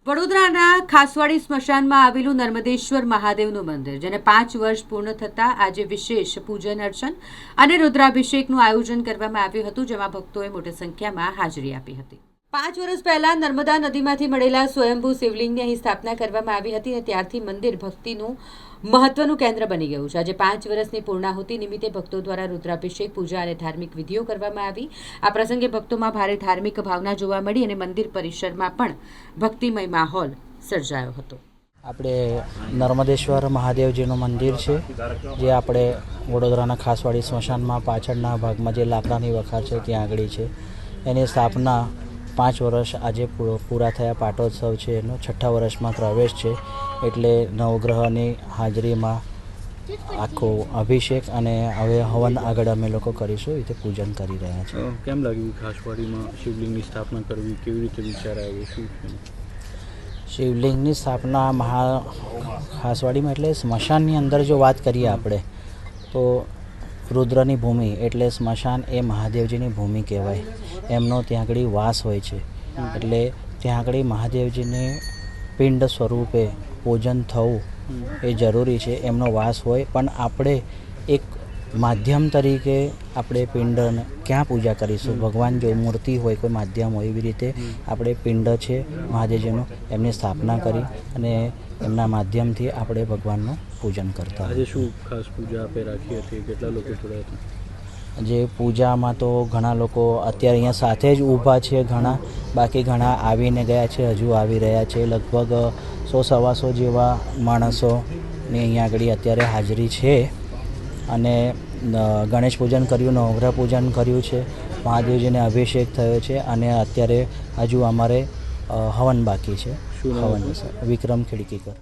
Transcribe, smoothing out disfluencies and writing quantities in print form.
વડોદરાના ખાસવાડી સ્મશાનમાં આવેલું નર્મદેશ્વર મહાદેવનું મંદિર, જેને 5 વર્ષ પૂર્ણ થતાં આજે વિશેષ પૂજન અર્ચન અને રુદ્રાભિષેકનું આયોજન કરવામાં આવ્યું હતું, જેમાં ભક્તોએ મોટી સંખ્યામાં હાજરી આપી હતી. 5 વર્ષ પહેલા નર્મદા નદીમાંથી મળેલા સ્વયંભૂ શિવલિંગની અહીં સ્થાપના કરવામાં આવી હતી અને ત્યારથી મંદિર ભક્તિનું મહત્વનું કેન્દ્ર બની ગયું છે. આજે 5 વર્ષની પૂર્ણાહુતિ નિમિત્તે ભક્તો દ્વારા રુદ્રાભિષેક, પૂજા અને ધાર્મિક વિધિઓ કરવામાં આવી. આ પ્રસંગે ભક્તોમાં ભારે ધાર્મિક ભાવના જોવા મળી અને મંદિર પરિસરમાં પણ ભક્તિમય માહોલ સર્જાયો હતો. આપણે નર્મદેશ્વર મહાદેવજીનું મંદિર છે, જે આપણે વડોદરાના ખાસવાડી સ્મશાનમાં પાછળના ભાગમાં જે લાકડાની વખાર છે ત્યાં આગળ છે. એની સ્થાપના 5 વર્ષ આજે પૂરા થયા. પાટોત્સવ છે, એનો 6થા વર્ષમાં પ્રવેશ છે. એટલે નવગ્રહની હાજરીમાં આખો અભિષેક અને હવે હવન આગળ અમે લોકો કરીશું, એ પૂજન કરી રહ્યા છીએ. કેમ લાગ્યું ખાસવાડીમાં શિવલિંગની સ્થાપના કરવી? કેવી રીતે વિચાર આવ્યો? શું શિવલિંગની સ્થાપના ખાસવાડીમાં એટલે સ્મશાનની અંદર જો વાત કરીએ આપણે તો રુદ્રની ભૂમિ એટલે સ્મશાન એ મહાદેવજીની ભૂમિ કહેવાય. એમનો ત્યાં આગળ વાસ હોય છે. એટલે ત્યાં આગળ મહાદેવજીને પિંડ સ્વરૂપે પૂજન થવું એ જરૂરી છે. એમનો વાસ હોય, પણ આપણે એક માધ્યમ તરીકે આપણે પિંડને ક્યાં પૂજા કરીશું? ભગવાન જો મૂર્તિ હોય, કોઈ માધ્યમ હોય, એવી રીતે આપણે પિંડ છે મહાદેવજીનું, એમની સ્થાપના કરી અને એમના માધ્યમથી આપણે ભગવાનનું પૂજન કરતા. આજે શું ખાસ પૂજા આપે રાખી હતી? કેટલા લોકો જોડાયા હતા? જે પૂજામાં તો ઘણા લોકો અત્યારે અહીંયા સાથે જ ઊભા છે, બાકી ઘણા આવીને ગયા છે, હજુ આવી રહ્યા છે. લગભગ 100-125 જેવા માણસોની અહીંયા આગળ અત્યારે હાજરી છે. અને ગણેશ પૂજન કર્યું, નવગ્રહ પૂજન કર્યું છે, મહાદેવજીને અભિષેક થયો છે અને અત્યારે હજુ અમારે હવન બાકી છે. શું હવન વિક્રમ ખિડકીકર.